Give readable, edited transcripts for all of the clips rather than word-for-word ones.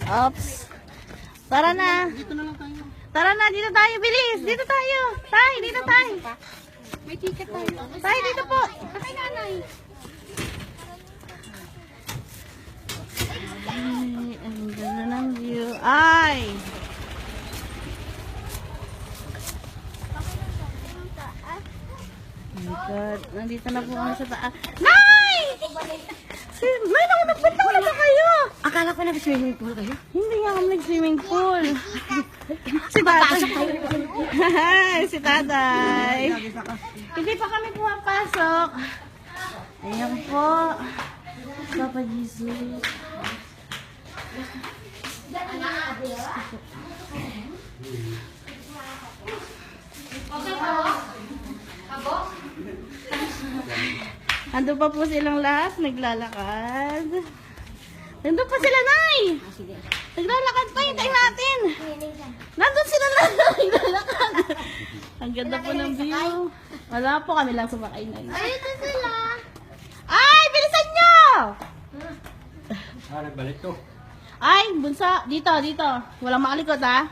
Oops. Tara na. Tara na, dito tayo, bilis. Dito tayo. Tay, dito tayo. May ticket tayo. Tay, dito po. Kay nanay. Ay, ang ganda ng view. Ay! Oh my God. Nandito na po kami sa taas. Nay! Nay, nagpunta na ba kayo? Akala ko nag-swimming pool kayo. Hindi nga kami nag-swimming pool. Si Tatay. Si Tatay. Hindi pa kami pumapasok. Ayan po. Papa Jesus. Ando pa po silang lahat, naglalakad. Nandun pa sila, Nay! Naglalakad pa, hintayin natin! Nandun sila na, naglalakad! Ang ganda po ng view. Wala po, kami lang sumakay na. Ayun sila. Ay, bilisan nyo! Nagbalik to. Ay, bunsa, dito, dito. Walang makalikot, ha?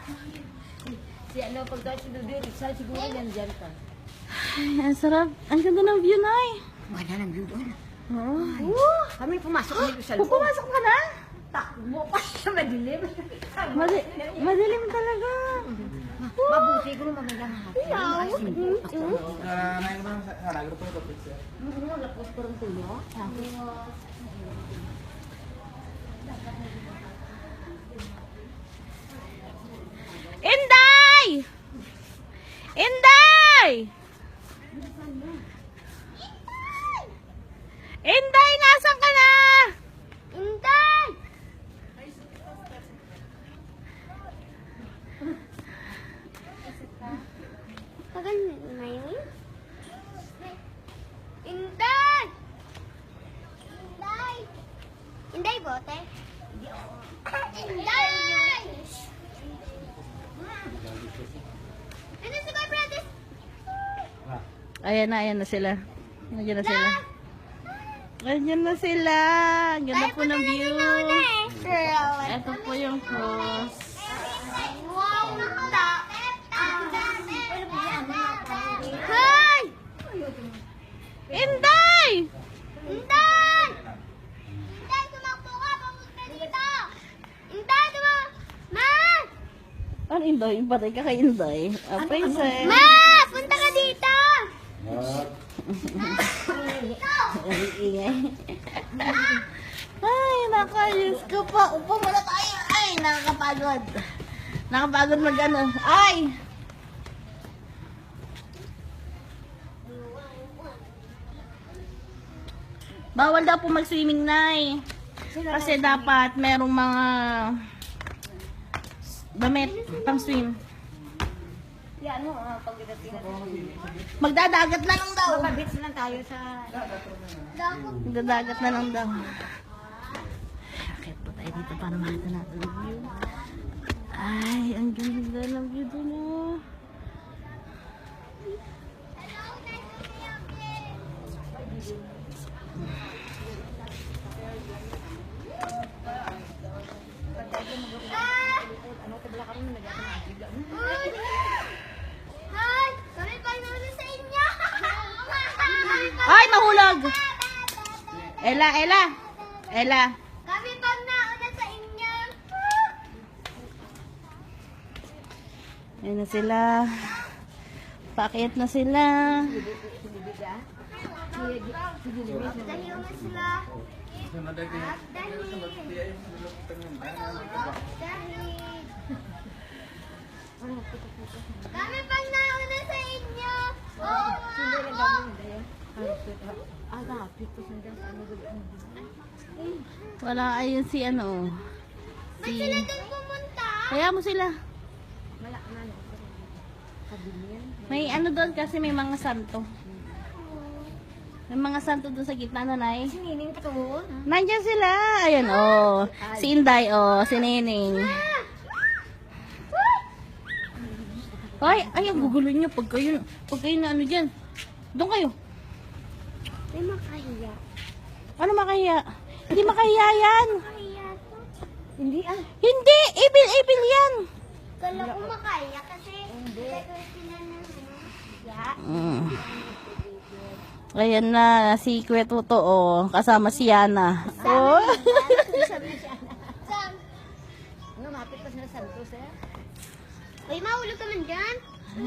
Si ano, pagdating si Dudu, siguro yan dyan ka. Ay, ang sarap. Ang ganda ng view, Nay. Maganda ng view doon. Oo. Kami pumasok dito sa loob. Pumasok ka na? Takbo pa sa madilim. Madilim talaga. Mabuti ko nung magandang hapon. Lapos ko rin tuyo. Inday! Inday! Inday, nasan ka na? Inday! Tagal na yun? Inday! Inday! Inday, bote? Inday! Ano si Kuya Francis? Ayan na sila. Nandiyan na sila. Nandiyan na sila. Ang ganda po ng view. Ito po yung cross. Wow, nakala! Hoy! Inday! Inday! Inday, tumakbo ka! Papunta dito! Inday, tumakbo! Ma! Ano Inday? Patay ka kay Inday. Princess. Ma! Punta ka dito! Ay, ingay. Ay, nakayos ko pa. Upo muna tayo. Ay, nakakapagod. Nakapagod mag ano. Ay! Bawal daw po mag-swimming, Nay. Kasi dapat merong mga damit pang swim. Yan mo, pagdating natin. Magdadagat na lang daw. Mabits lang tayo sa... Magdadagat na lang daw. Akit po tayo dito para makita natin ang view. Ay, ang ganda ng view doon. Oh. Hoy! Kami pa naman sa inyo! Ay, mahulog! Ella, Ella! Ella! Kami pa nauna sa inyo! Ayan na sila. Paakyat na sila. Dahil na sila. Kami pa nauna sa inyo! Wala, ayun si ano. Ba't sila doon pumunta? Kaya mo sila. May ano doon kasi may mga santo. May mga santo doon sa gitna, nanay. Sinining pa doon. Nandiyan sila. Ayan, oh. Si Inday, oh. Si Nining. Ay, ang gugulo nyo. Pag kayo na ano dyan. Doon kayo. May makahiya. Ano makahiya? Hindi makahiya yan. Makahiya to. Hindi ah. Hindi! Ibil yan! Kala ko makaya kasi sila ng ya. Ayan na, si Kuya Tuto, oh, kasama si Yana. Oh. Sam, Ano, mapit pa sa Santos eh. uy, mahulog ka man dyan. Ay,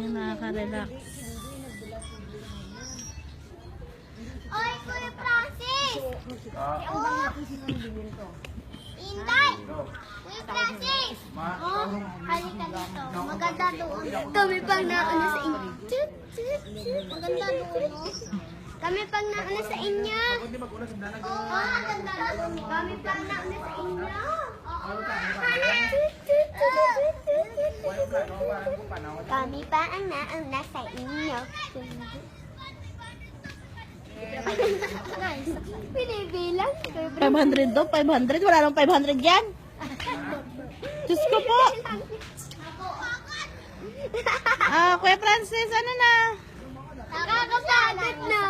nakaka-relax. Oy, Kuya Francis! Oh, Inday! Kuya Francis! Oh, halika dito. Maganda doon. Kami pang nauna sa inyo. Maganda doon. Oh. Kami pang nauna sa inyo. Oh, maganda doon. Kami pang nauna sa inyo. Kami pa ang nauna sa inyo. Pinibilang. 500 daw, 500. Wala nang 500 yan. Diyos ko po. Kuya Francis, ano na? Nakakapagod na.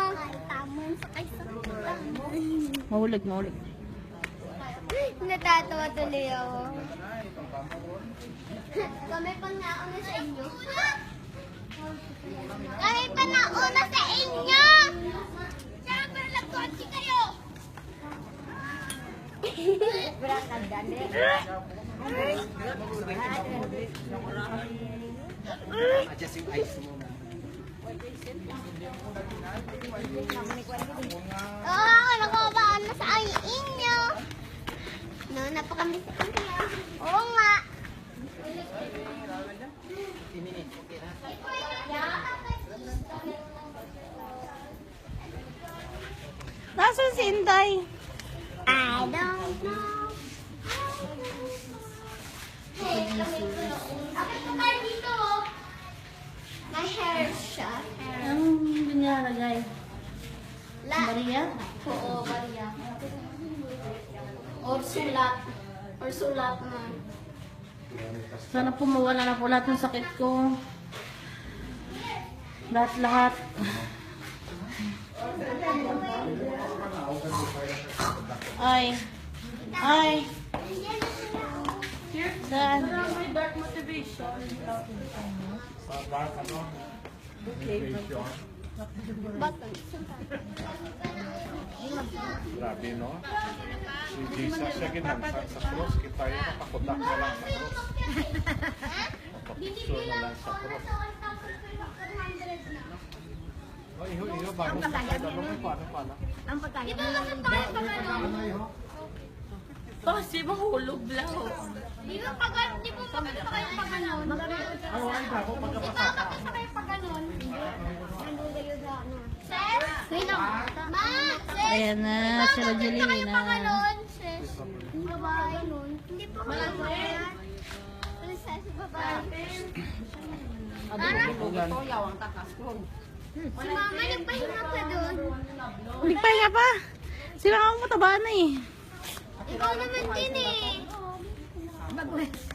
Mahulog, mahulog. Natatawa tuloy ako. Kami pang nauna sa inyo. Kami pang nauna sa inyo. Siyempre nagkotse kayo. Berangkat dan deh. Oo, nakabaan na sa inyo. Nauna pa kami sa inyo. Oo nga. Nasaan si Inday? I don't know. Hey, ako po kayo dito. May hair siya. Ang binalagay. Maria? Oo, Maria. Or sulat. Or sulat na. Sana po mawala na po lahat ng sakit ko. Lahat-lahat. Ay. Ay. Saan? Button. Grabe, no? Si Jesus, siya ginagsan sa cross. Kita yung nakakudak na lang sa cross. Nakapicture na lang sa cross. Oh, iho, bago sa side. Ano mo, paano? Ang pagkain. Di ba kasi tayo pag ano? Kasi mahulog lang. Di ba pag di ba makita kayo pag ano? Ay, bago Di pagkapasaka. ba makita kayo pag ganon? Nandun kayo sa ano? Sis? Wait lang. Ma! Sis! Ayan na, si Pag Rogelina. ganon, sis. Babae nun. Hindi pa ganon. Princess, babae. Si mama nagpahinga pa doon. Nagpahinga pa. Sila nga mataba na eh. Ikaw naman din eh.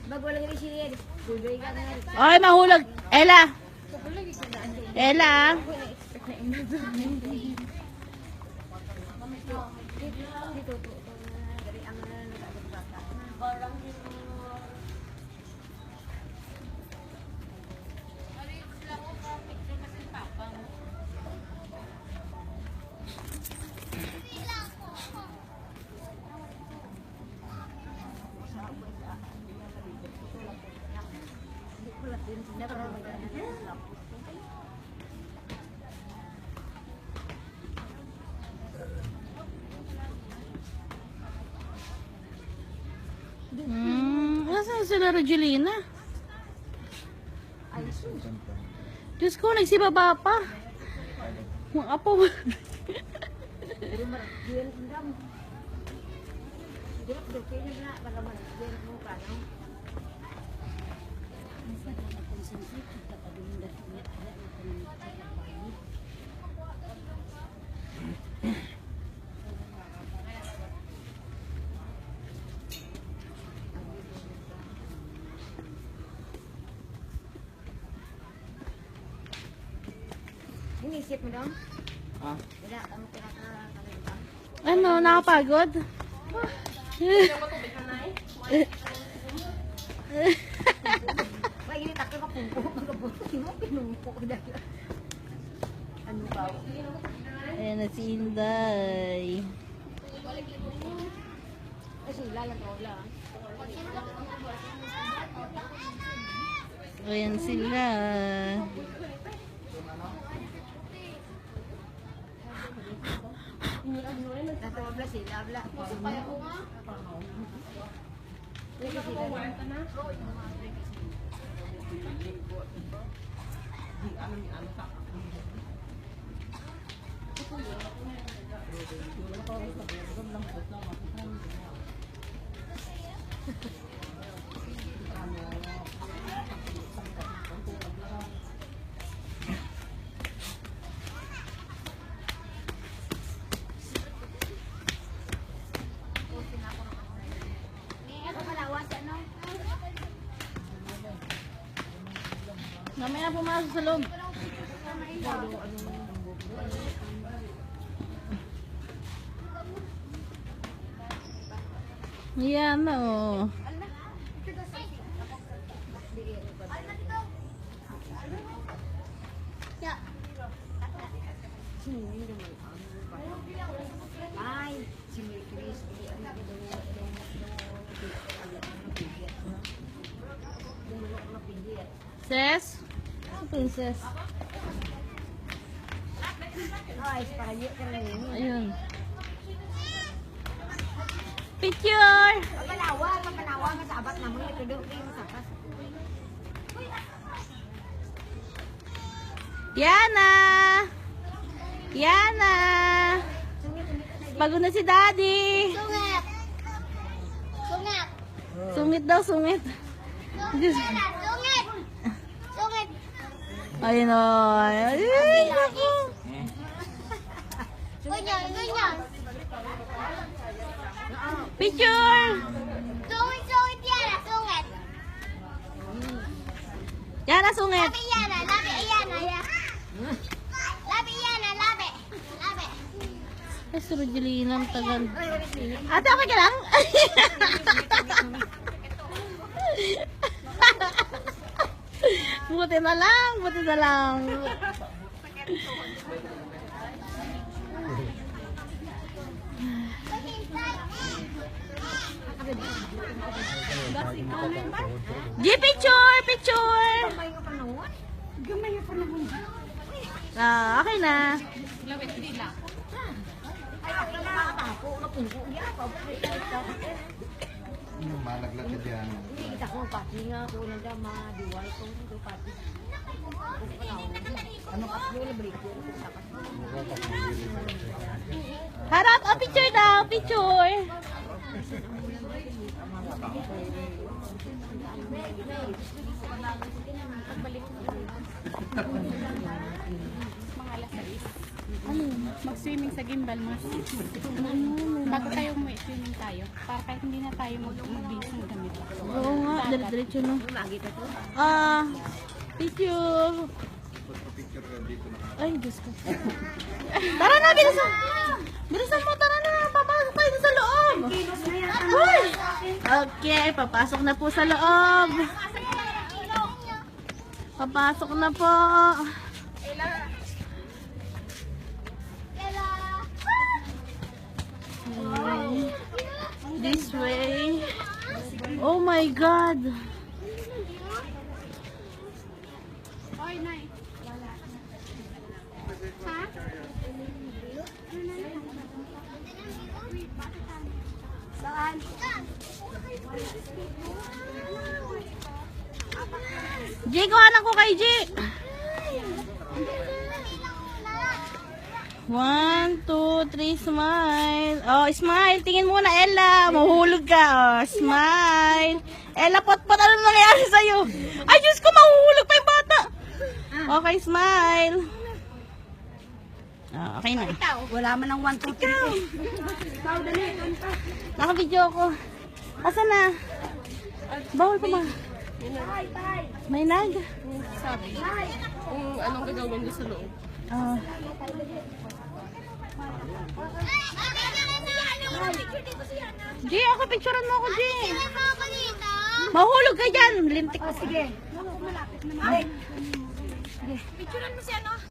Bago lang yung sihir. Dudoy ka na. Ay, mahulog. Ella. Ella. Nasaan sila Rogelina? Diyos ko, nagsibaba pa. Mga apo. Inisip mo dong? Ah? Wala, kamu pinaka-kalita. Ano, nakapagod? May gini takip ako pumpo. Pinumpo ko dahil. Ano ba? Ayan na si Inday. Kasi lalang ko lang. Ayan sila. Natawag na sila. Abla. Mamaya pumasok sa loob. Yan na oh. Yeah. Ay, si Mary Chris. Ses? Princess. Ay, pahayo ka na yun. Ayun. Picture! Pagpanawa ka sa abat naman. Ikudok na yung sakas. Yana! Yana! Bago na si Daddy. Sungit. Sungit. Sungit daw, sungit. Sungit. Sungit. Sungit. Ayun o. Ay, naku. Ganyan, ganyan. Picture! Sungit, sungit yan. Sungit. Yana, sungit. Labi yan. Labi yan. Labi yan. Labi. Labi. Ay, sunod Jelina, ang tagal. Ate, okay ka lang? Buti na lang, buti na lang. G, picture, picture. Gamay yung panahon. Ah, okay na. Ay, ako na ako. Napungko niya ako. Malaglag ka dyan. Hindi kita ko pati nga ako na dama. Diway ko. Ito pati. Ano ka po na break ko? Harap, oh, picture daw, picture. Mag-swimming sa gimbal, mas. Bago tayo swimming tayo. Para kahit hindi na tayo mag-base ng gamit. Oo nga, diretso no. Lagi ito. Ah, picture. Ay, Diyos ko. Tara na, bilisan. Bilisan mo, tara na. Papasok tayo sa loob. Uy! Okay, papasok na po sa loob. Papasok na po. This way. Oh my God. Saan? G, kuhanan ko kay G. 1, 2, 3, smile. Oh, smile. Tingin muna, Ella. Mahuhulog ka. Oh, smile. Ella, pot-pot. Ano nangyayari sa'yo? Ay, Diyos ko, mahuhulog pa yung bata. Okay, smile. Oh, okay na. Wala man ng 1, 2, 3. Naka-video ako. Asan na? Bawal pa ba? May nag? Sabi, kung anong gagawin doon sa loob. Ah. G, ako picturean mo ako, G. Mahulog ka dyan. Lintik. Oh, sige. Malapit na. Picturean mo si ano?